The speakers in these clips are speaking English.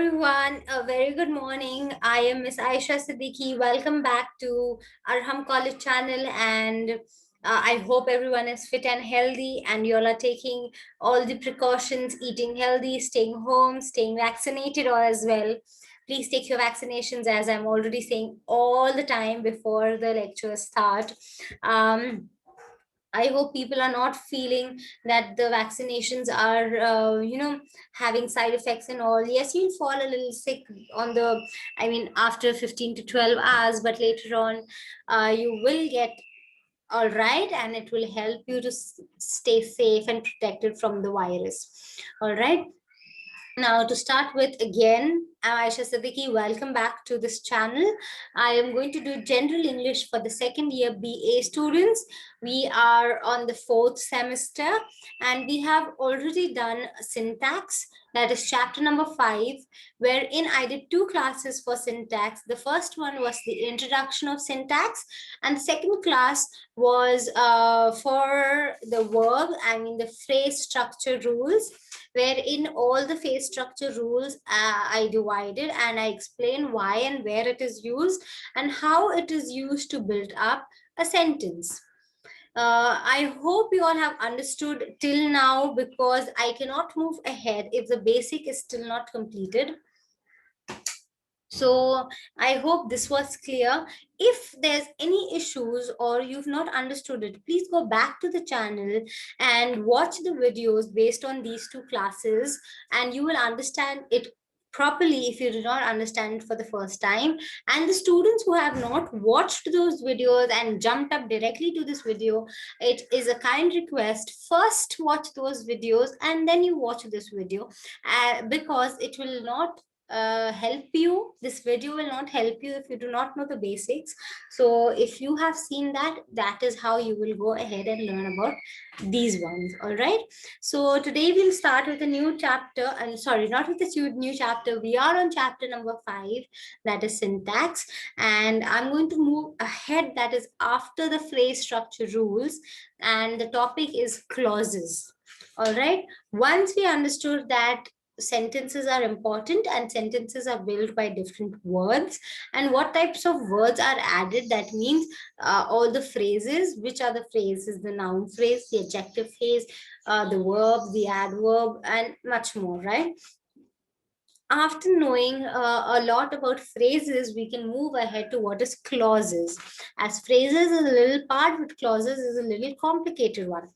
everyone, a very good morning. I am Miss Aisha Siddiqui. Welcome back to Arham College channel, and I hope everyone is fit and healthy and you all are taking all the precautions, eating healthy, staying home, staying vaccinated or as well. Please take your vaccinations, as I'm already saying all the time before the lectures start. I hope people are not feeling that the vaccinations are, having side effects and all. Yes, you'll fall a little sick after 15 to 12 hours, but later on, you will get all right, and it will help you to stay safe and protected from the virus. All right. Now, to start with, again, I'm Aisha Siddiqui. Welcome back to this channel. I am going to do General English for the second year BA students. We are on the 4th semester and we have already done syntax. That is chapter number 5, wherein I did 2 classes for syntax. The first one was the introduction of syntax, and the second class was for the verb, the phrase structure rules, wherein all the phrase structure rules I divided and I explained why and where it is used and how it is used to build up a sentence. I hope you all have understood till now, because I cannot move ahead if the basic is still not completed. So I hope this was clear. If there's any issues or you've not understood it, please go back to the channel and watch the videos based on these 2 classes, and you will understand it properly if you do not understand it for the first time. And the students who have not watched those videos and jumped up directly to this video, it is a kind request, first watch those videos and then you watch this video, because it will not help you. This video will not help you if you do not know the basics. So if you have seen that, that is how you will go ahead and learn about these ones. All right, so today we'll start with a new chapter, and sorry, not with a new chapter, we are on chapter number 5, that is syntax, and I'm going to move ahead, that is after the phrase structure rules, and the topic is clauses. All right, once we understood that sentences are important and sentences are built by different words and what types of words are added, that means all the phrases. Which are the phrases? The noun phrase, the adjective phrase, the verb, the adverb, and much more, right? After knowing a lot about phrases, we can move ahead to what is clauses, as phrases is a little part but clauses is a little complicated one.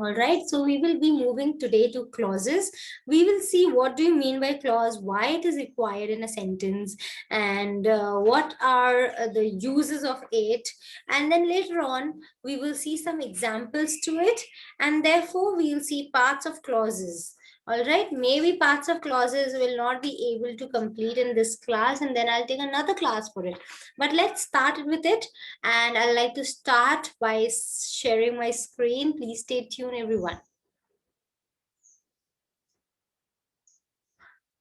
All right, so we will be moving today to clauses. We will see what do you mean by clause, why it is required in a sentence, and what are the uses of it. And then later on, we will see some examples to it, and therefore we will see parts of clauses. All right, maybe parts of clauses will not be able to complete in this class, and then I'll take another class for it. But let's start with it. And I'd like to start by sharing my screen. Please stay tuned, everyone.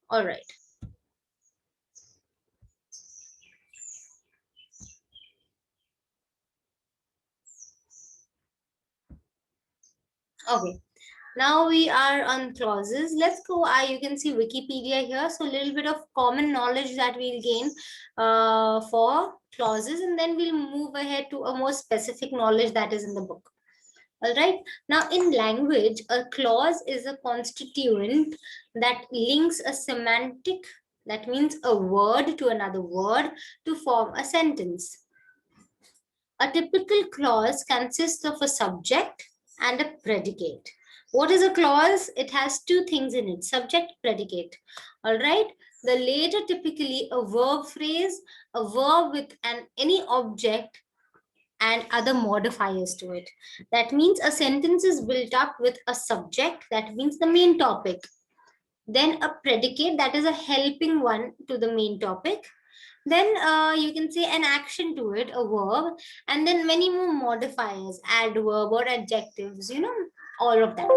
All right. Okay. Now we are on clauses. Let's go. You can see Wikipedia here. So a little bit of common knowledge that we'll gain for clauses, and then we'll move ahead to a more specific knowledge that is in the book. All right. Now, in language, a clause is a constituent that links a semantic, that means a word to another word, to form a sentence. A typical clause consists of a subject and a predicate. What is a clause? It has 2 things in it, subject, predicate. All right. The later typically a verb phrase, a verb with any object and other modifiers to it. That means a sentence is built up with a subject, that means the main topic. Then a predicate, that is a helping one to the main topic. Then you can say an action to it, a verb, and then many more modifiers, adverb or adjectives, all of that.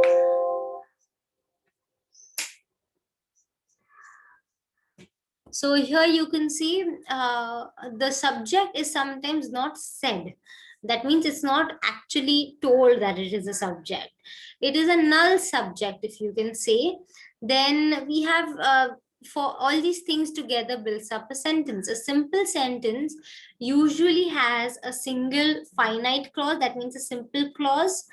So here you can see the subject is sometimes not said. That means it's not actually told that it is a subject. It is a null subject, if you can say. Then we have for all these things together builds up a sentence. A simple sentence usually has a single finite clause, that means a simple clause,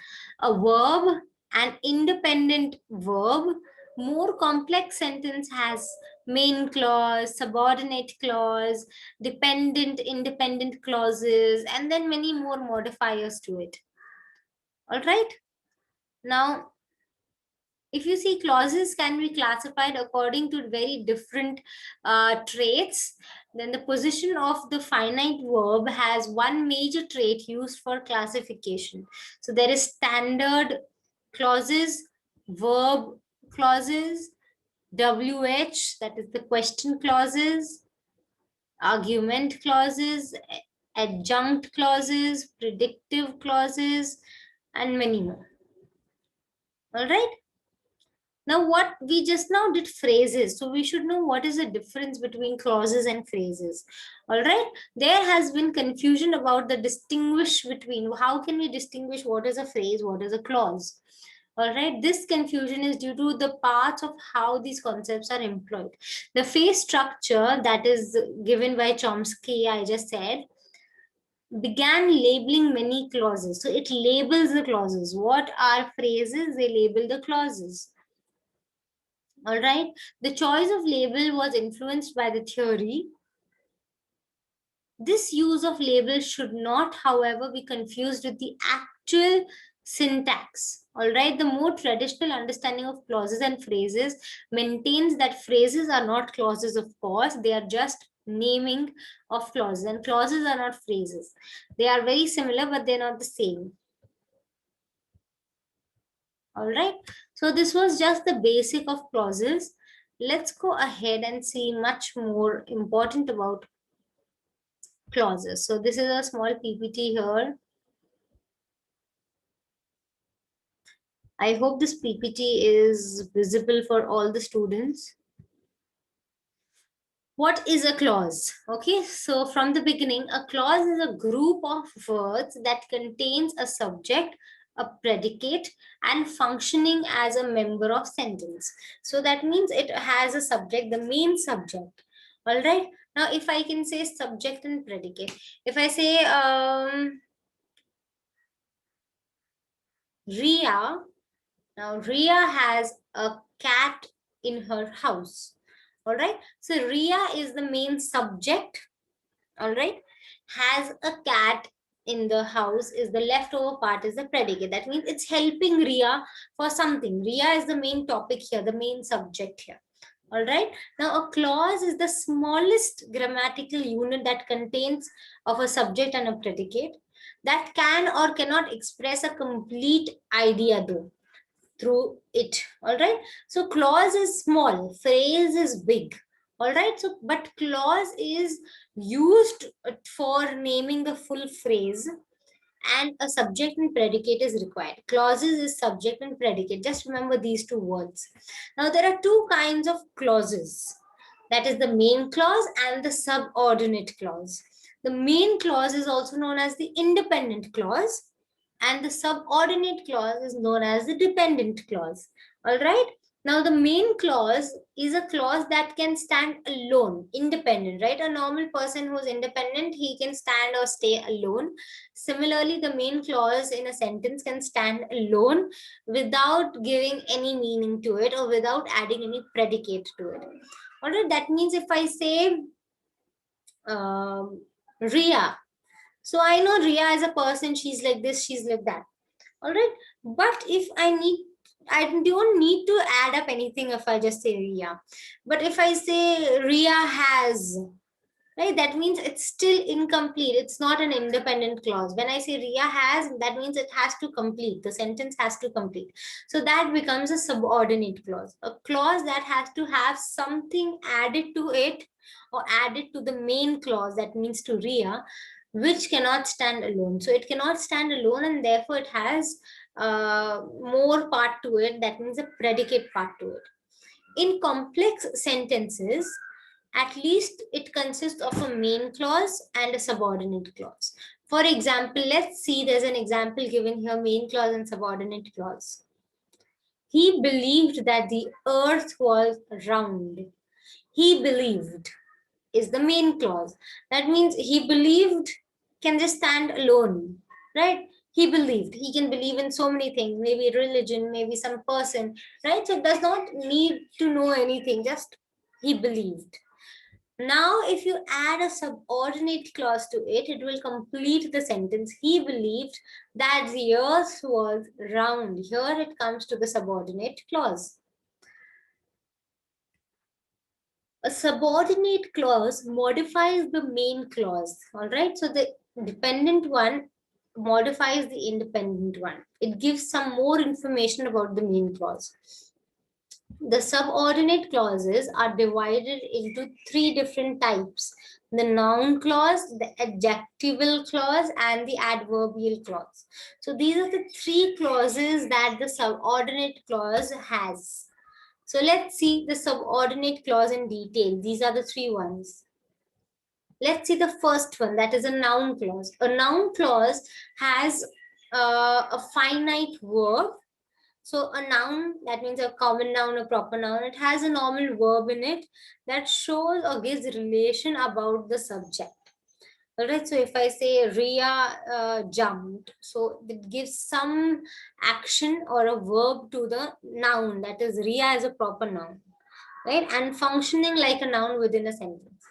a verb, an independent verb. More complex sentence has main clause, subordinate clause, dependent, independent clauses, and then many more modifiers to it. All right. Now, if you see, clauses can be classified according to very different traits. Then the position of the finite verb has one major trait used for classification. So there is standard clauses, verb clauses, WH, that is the question clauses, argument clauses, adjunct clauses, predictive clauses, and many more. All right. Now, what we just now did phrases. So we should know what is the difference between clauses and phrases. All right. There has been confusion about the distinguish between how can we distinguish what is a phrase, what is a clause. All right. This confusion is due to the parts of how these concepts are employed. The phrase structure that is given by Chomsky, I just said, began labeling many clauses. So it labels the clauses. What are phrases? They label the clauses. All right. The choice of label was influenced by the theory. This use of label should not, however, be confused with the actual syntax. All right. The more traditional understanding of clauses and phrases maintains that phrases are not clauses, of course. They are just naming of clauses, and clauses are not phrases. They are very similar, but they're not the same. All right. So this was just the basic of clauses. Let's go ahead and see much more important about clauses. So this is a small PPT here. I hope this PPT is visible for all the students. What is a clause? Okay, so from the beginning, a clause is a group of words that contains a subject, a predicate, and functioning as a member of sentence. So that means it has a subject, the main subject. All right. Now, if I can say subject and predicate, if I say Ria, now Ria has a cat in her house. All right. So Ria is the main subject. All right. Has a cat in the house is the leftover part, is the predicate. That means it's helping Ria for something. Ria is the main topic here, the main subject here. All right. Now a clause is the smallest grammatical unit that contains of a subject and a predicate that can or cannot express a complete idea though through it. All right. So clause is small, phrase is big. All right. So but clause is used for naming the full phrase, and a subject and predicate is required. Clauses is subject and predicate. Just remember these two words. Now there are two kinds of clauses. That is the main clause and the subordinate clause. The main clause is also known as the independent clause, and the subordinate clause is known as the dependent clause. All right. Now, the main clause is a clause that can stand alone, independent, right? A normal person who's independent, he can stand or stay alone. Similarly, the main clause in a sentence can stand alone without giving any meaning to it or without adding any predicate to it. All right. That means if I say Ria, so I know Ria as a person, she's like this, she's like that. All right. But if I don't need to add up anything if I just say Ria. But if I say Ria has, right, that means it's still incomplete. It's not an independent clause. When I say Ria has, that means it has to complete. The sentence has to complete. So that becomes a subordinate clause. A clause that has to have something added to it or added to the main clause, that means to Ria, which cannot stand alone. So it cannot stand alone, and therefore it has more part to it. That means a predicate part to it. In complex sentences, at least it consists of a main clause and a subordinate clause. For example, let's see, there's an example given here, main clause and subordinate clause. He believed that the earth was round. He believed is the main clause. That means he believed can just stand alone, right? He believed. He can believe in so many things, maybe religion, maybe some person, right? So it does not need to know anything, just he believed. Now, if you add a subordinate clause to it, it will complete the sentence. He believed that the earth was round. Here it comes to the subordinate clause. A subordinate clause modifies the main clause. All right. So the dependent one modifies the independent one. It gives some more information about the main clause. The subordinate clauses are divided into three different types: the noun clause, the adjectival clause, and the adverbial clause. So these are the three clauses that the subordinate clause has. So let's see the subordinate clause in detail. These are the three ones. Let's see the first one, that is a noun clause. A noun clause has a finite verb. So a noun, that means a common noun, a proper noun, it has a normal verb in it that shows or gives relation about the subject. All right, so if I say Ria jumped, so it gives some action or a verb to the noun, that is Ria as a proper noun, right? And functioning like a noun within a sentence.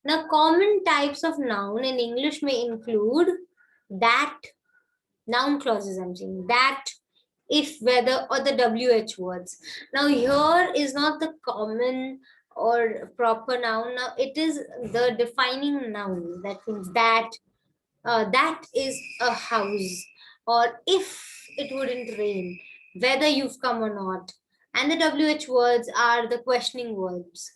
Now, common types of noun in English may include that, noun clauses I'm saying, that, if, whether, or the WH words. Now, here is not the common or proper noun. Now, it is the defining noun. That means that, that is a house, or if it wouldn't rain, whether you've come or not. And the WH words are the questioning verbs.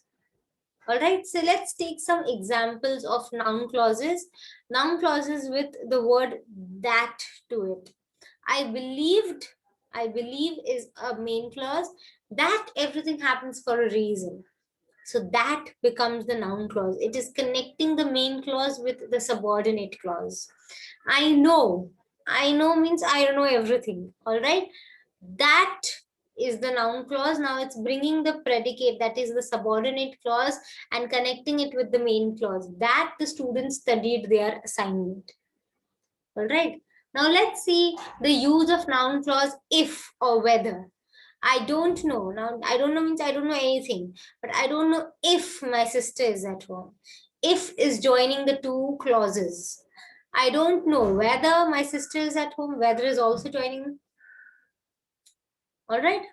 All right, so let's take some examples of noun clauses. Noun clauses with the word that to it. I believed, I believe is a main clause. That everything happens for a reason. So that becomes the noun clause. It is connecting the main clause with the subordinate clause. I know. I know means I know everything. All right. That is the noun clause. Now it's bringing the predicate, that is the subordinate clause, and connecting it with the main clause. That the students studied their assignment. All right. Now let's see the use of noun clause if or whether. I don't know. Now, I don't know means I don't know anything, but I don't know if my sister is at home. If is joining the two clauses. I don't know whether my sister is at home. Whether is also joining. All right.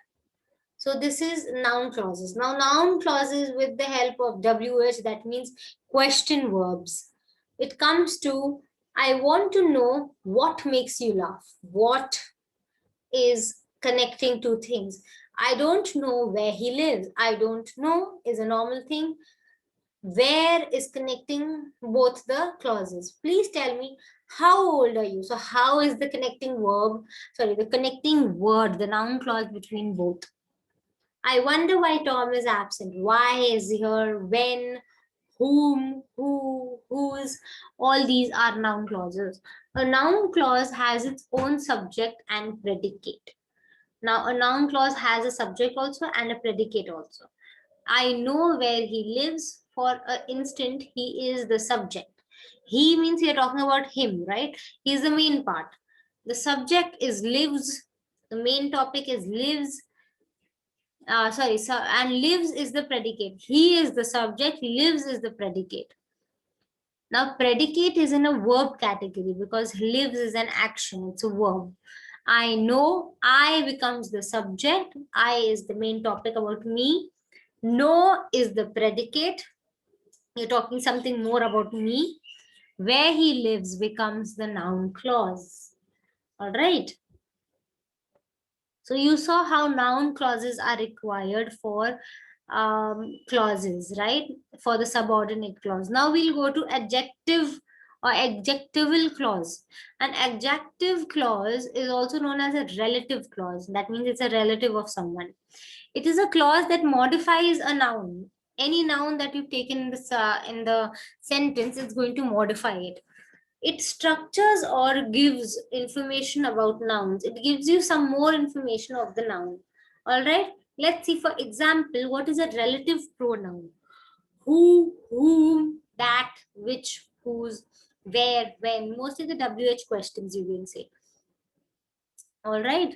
So this is noun clauses. Now, noun clauses with the help of WH, that means question verbs. It comes to, I want to know what makes you laugh. What is connecting two things. I don't know where he lives. I don't know is a normal thing. Where is connecting both the clauses. Please tell me, how old are you? So how is the connecting verb, sorry, the connecting word, the noun clause between both. I wonder why Tom is absent. Why is here? When? Whom? Who? Whose? All these are noun clauses. A noun clause has its own subject and predicate. Now, a noun clause has a subject also and a predicate also. I know where he lives. For an instant, he is the subject. He means you're talking about him, right? He is the main part. The subject is lives. The main topic is lives. Sorry, so and lives is the predicate. He is the subject, lives is the predicate. Now, predicate is in a verb category because lives is an action, it's a verb. I know, I becomes the subject, I is the main topic about me. Know is the predicate, you're talking something more about me. Where he lives becomes the noun clause. All right. So you saw how noun clauses are required for clauses, right? For the subordinate clause. Now we'll go to adjective or adjectival clause. An adjective clause is also known as a relative clause. That means it's a relative of someone. It is a clause that modifies a noun. Any noun that you've taken in the sentence is going to modify it. It structures or gives information about nouns. It gives you some more information of the noun. All right. Let's see, for example, what is a relative pronoun? who, whom, that, which, whose, where, when. Mostly the WH questions you will say. All right.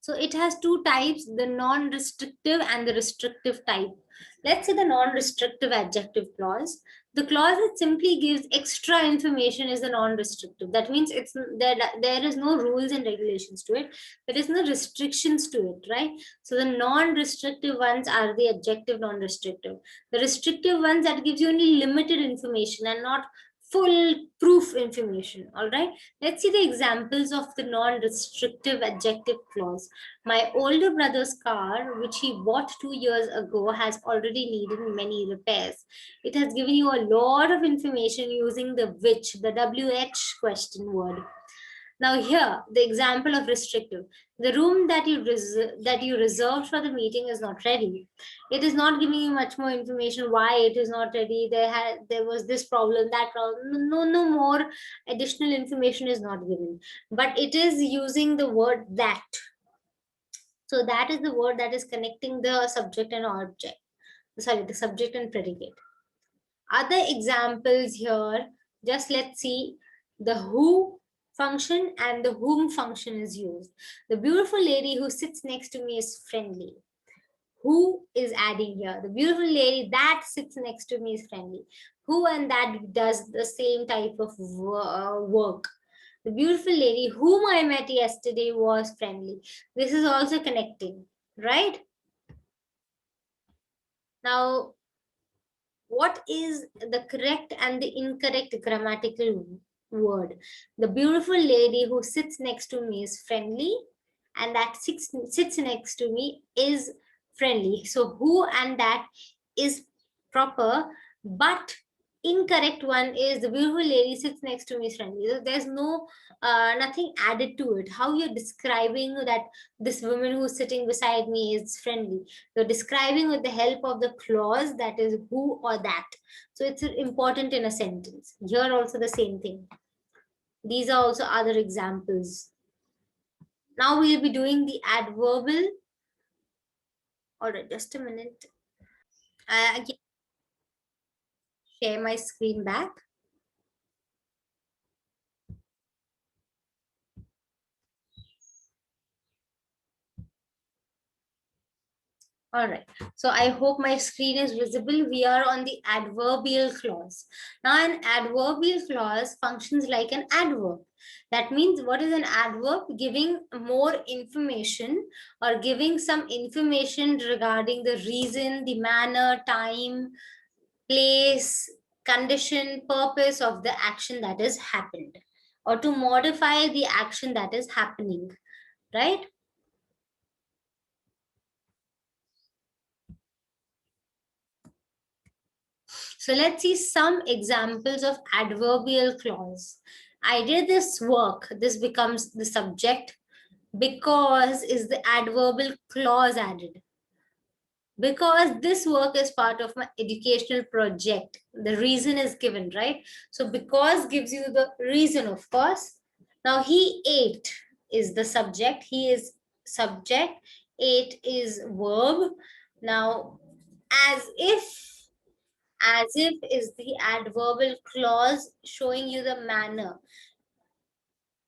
So it has two types, the non-restrictive and the restrictive type. Let's say the non-restrictive adjective clause. The clause that simply gives extra information is the non-restrictive. That means there is no rules and regulations to it. There is no restrictions to it, right? So the non-restrictive ones are the adjective non-restrictive. The restrictive ones that gives you only limited information and not full proof information. All right. Let's see the examples of the non-restrictive adjective clause. My older brother's car, which he bought 2 years ago, has already needed many repairs. It has given you a lot of information using the which, the WH question word. Now here, the example of restrictive. The room that you reserved for the meeting is not ready. It is not giving you much more information why it is not ready. There was this problem, that problem. No more additional information is not given. But it is using the word that. So that is the word that is connecting the subject and object. Sorry, the subject and predicate. Other examples here, just let's see the who function and the whom function is used. The beautiful lady who sits next to me is friendly. Who is adding here? The beautiful lady that sits next to me is friendly. Who and that does the same type of work. The beautiful lady whom I met yesterday was friendly. This is also connecting, right? Now, what is the correct and the incorrect grammatical word? The beautiful lady who sits next to me is friendly, and that sits next to me is friendly. So who and that is proper, but incorrect one is the beautiful lady sits next to me is friendly. So there's no nothing added to it. How you're describing that this woman who's sitting beside me is friendly, you're describing with the help of the clause that is who or that. So it's important in a sentence. Here also the same thing. These are also other examples. Now we'll be doing the adverbial. All right, just a minute. I can share my screen back. All right. So I hope my screen is visible. We are on the adverbial clause. Now, an adverbial clause functions like an adverb. That means what is an adverb? Giving more information or giving some information regarding the reason, the manner, time, place, condition, purpose of the action that has happened, or to modify the action that is happening, right? So let's see some examples of adverbial clause. I did this work. This becomes the subject. Because is the adverbial clause added. Because this work is part of my educational project. The reason is given, right? So because gives you the reason, of course. Now he ate is the subject. He is subject. Ate is verb. Now as if is the adverbial clause showing you the manner.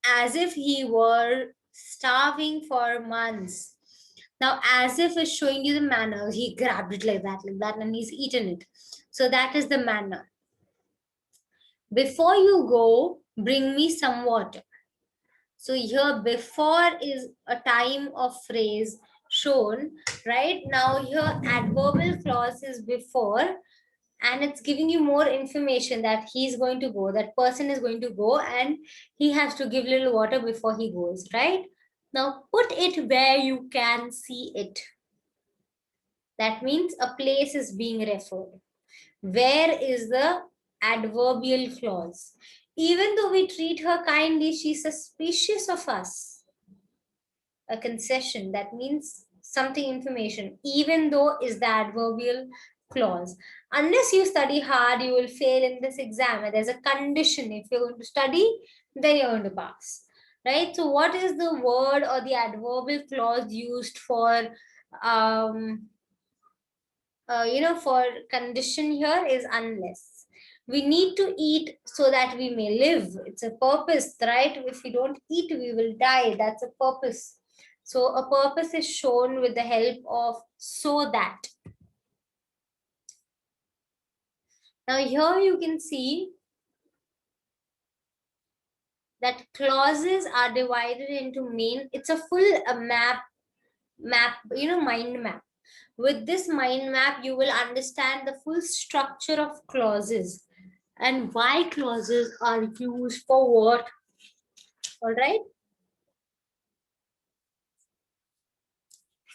As if he were starving for months. Now, as if is showing you the manner. He grabbed it like that, and he's eaten it. So that is the manner. Before you go, bring me some water. So here, before is a time of phrase shown, right? Now here, adverbial clause is before, and it's giving you more information that he's going to go, that person is going to go, and he has to give little water before he goes, right? Now put it where you can see it. That means a place is being referred. Where is the adverbial clause? Even though we treat her kindly, she's suspicious of us. A concession, that means something information. Even though is the adverbial clause. Unless you study hard, you will fail in this exam. And there's a condition. If you're going to study, then you're going to pass. Right? So what is the word or the adverbial clause used for for condition here is unless. We need to eat so that we may live. It's a purpose, right? If we don't eat, we will die. That's a purpose. So a purpose is shown with the help of so that. Now here you can see that clauses are divided into main. It's a full mind map. With this mind map, you will understand the full structure of clauses and why clauses are used for what. All right.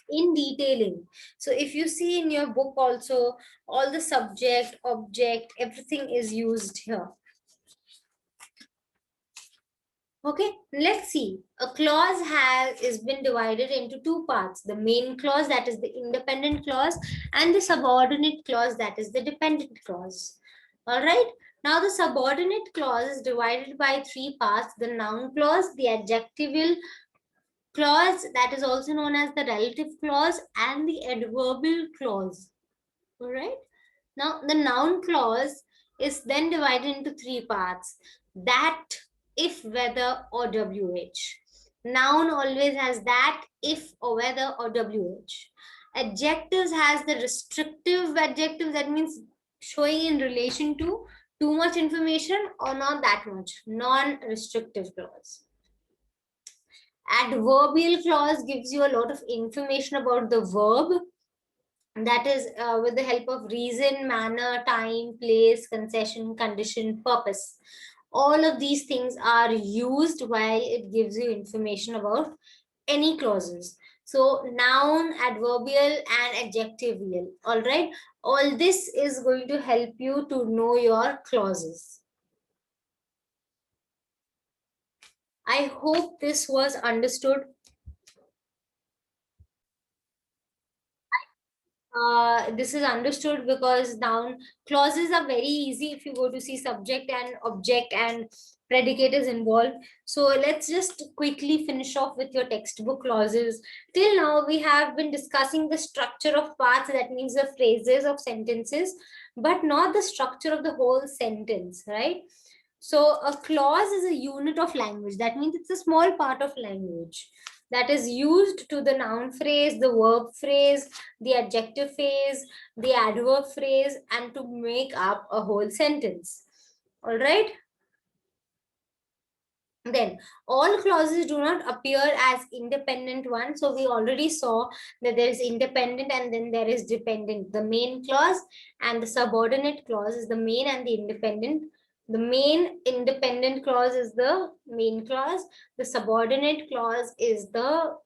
In detailing. So if you see in your book also, all the subject, object, everything is used here. Okay, let's see. A clause is been divided into two parts: the main clause, that is the independent clause, and the subordinate clause, that is the dependent clause. All right. Now the subordinate clause is divided by three parts: the noun clause, the adjectival clause, that is also known as the relative clause, and the adverbial clause. All right. Now the noun clause is then divided into three parts: that, if, whether, or wh. Noun always has that, if, or whether, or wh. Adjectives has the restrictive adjective, that means showing in relation to too much information or not that much, non-restrictive clause. Adverbial clause gives you a lot of information about the verb, that is with the help of reason, manner, time, place, concession, condition, purpose. All of these things are used while it gives you information about any clauses. So noun, adverbial, and adjectival. All right. All this is going to help you to know your clauses. I hope this was understood. This is understood because noun clauses are very easy if you go to see subject and object and predicate is involved. So let's just quickly finish off with your textbook clauses. Till now, we have been discussing the structure of parts, that means the phrases of sentences, but not the structure of the whole sentence, right? So a clause is a unit of language. That means it's a small part of language that is used to the noun phrase, the verb phrase, the adjective phrase, the adverb phrase, and to make up a whole sentence. All right. Then all clauses do not appear as independent ones. So we already saw that there is independent and then there is dependent. The main clause and the subordinate clause is the main and the independent. The main independent clause is the main clause. The subordinate clause is the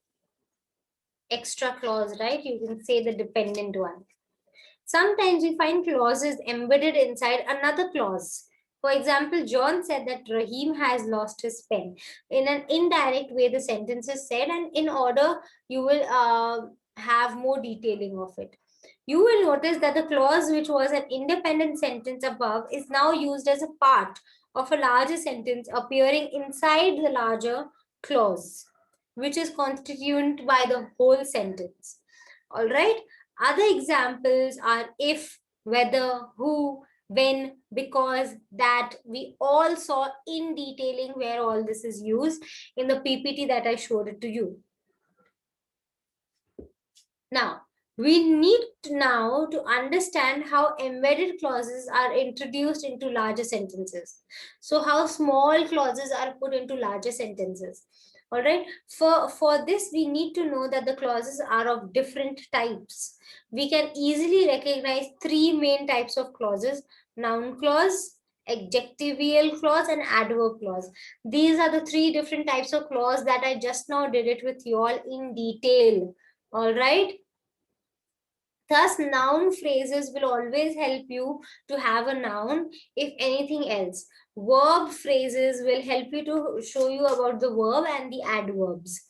extra clause, right? You can say the dependent one. Sometimes we find clauses embedded inside another clause. For example, John said that Rahim has lost his pen. In an indirect way, the sentence is said, and in order, you will have more detailing of it. You will notice that the clause, which was an independent sentence above, is now used as a part of a larger sentence appearing inside the larger clause, which is constituted by the whole sentence. All right. Other examples are if, whether, who, when, because, that. We all saw in detailing where all this is used in the PPT that I showed it to you. Now, we need now to understand how embedded clauses are introduced into larger sentences. So how small clauses are put into larger sentences. All right. For this, we need to know that the clauses are of different types. We can easily recognize three main types of clauses: noun clause, adjectival clause, and adverb clause. These are the three different types of clause that I just now did it with you all in detail. All right. Thus, noun phrases will always help you to have a noun, if anything else. Verb phrases will help you to show you about the verb and the adverbs.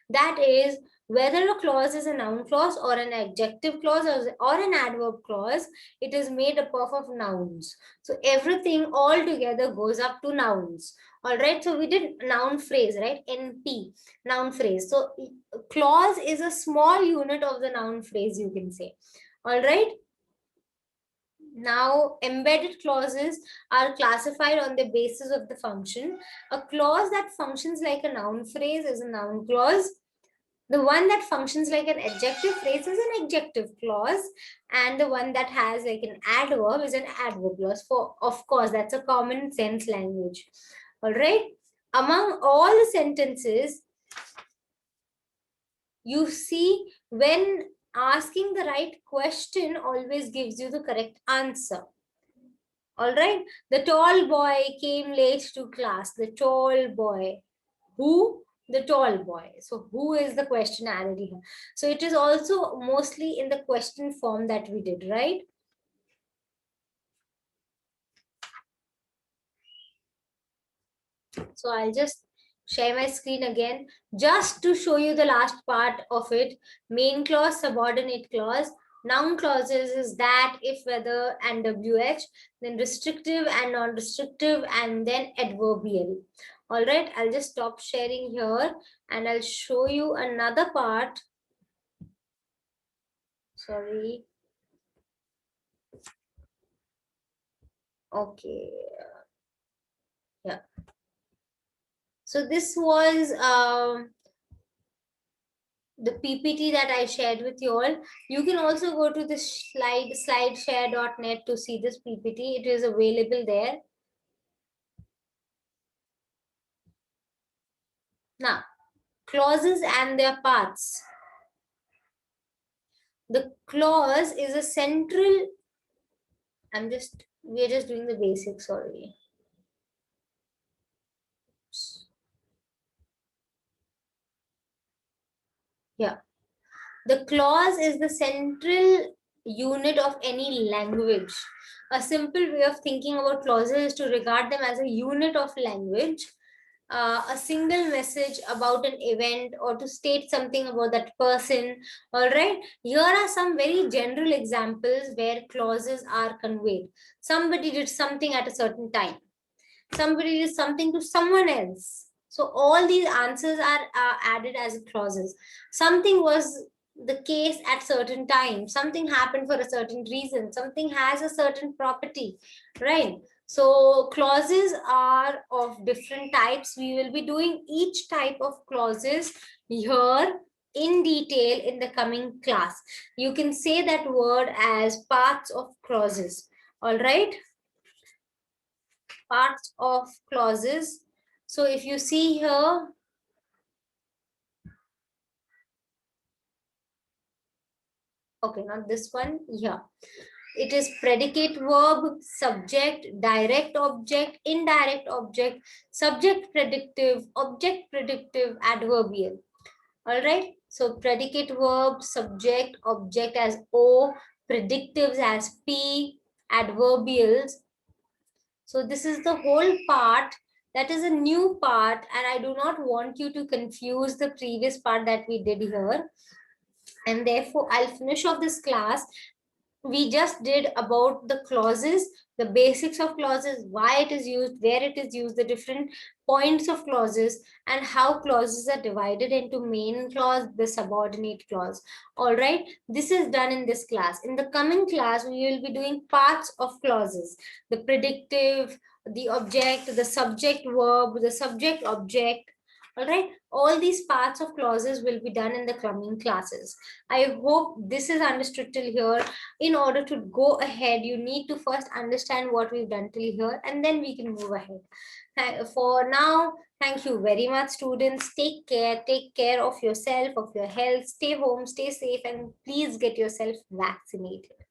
That is, whether a clause is a noun clause or an adjective clause or an adverb clause, it is made up of nouns. So everything all together goes up to nouns. All right, so we did noun phrase, right? NP, noun phrase. So clause is a small unit of the noun phrase, you can say. All right. Now, embedded clauses are classified on the basis of the function. A clause that functions like a noun phrase is a noun clause. The one that functions like an adjective phrase is an adjective clause, and the one that has like an adverb is an adverb clause. For of course, that's a common sense language. All right. Among all the sentences, you see, when asking the right question always gives you the correct answer. All right. The tall boy came late to class. The tall boy. Who? The tall boy. So who is the question added here? So it is also mostly in the question form that we did, right? So I'll just share my screen again just to show you the last part of it. Main clause, subordinate clause. Noun clauses is that, if, whether, and WH, then restrictive and non-restrictive, and then adverbial. All right, I'll just stop sharing here and I'll show you another part. Sorry. Okay. Yeah. So this was the PPT that I shared with you all. You can also go to the slideshare.net to see this PPT. It is available there. Now, clauses and their parts. The clause is a central, we're just doing the basics already. Yeah. The clause is the central unit of any language. A simple way of thinking about clauses is to regard them as a unit of language, a single message about an event, or to state something about that person. All right, here are some very general examples where clauses are conveyed. Somebody did something at a certain time. Somebody did something to someone else. So all these answers are added as clauses. Something was the case at certain time. Something happened for a certain reason. Something has a certain property, right? So clauses are of different types. We will be doing each type of clauses here in detail in the coming class. You can say that word as parts of clauses. All right. Parts of clauses. So if you see here, okay, not this one, yeah. It is predicate verb, subject, direct object, indirect object, subject predictive, object predictive, adverbial. All right. So predicate verb, subject, object as O, predictives as P, adverbials. So this is the whole part. That is a new part, and I do not want you to confuse the previous part that we did here. And therefore, I'll finish off this class. We just did about the clauses, the basics of clauses, why it is used, where it is used, the different points of clauses, and how clauses are divided into main clause, the subordinate clause. All right, this is done in this class. In the coming class, we will be doing parts of clauses, the predictive, the object, the subject verb, the subject object. All right, all these parts of clauses will be done in the coming classes. I hope this is understood till here. In order to go ahead, you need to first understand what we've done till here, and then we can move ahead. For now, thank you very much, students. Take care of yourself, of your health. Stay home, stay safe, and please get yourself vaccinated.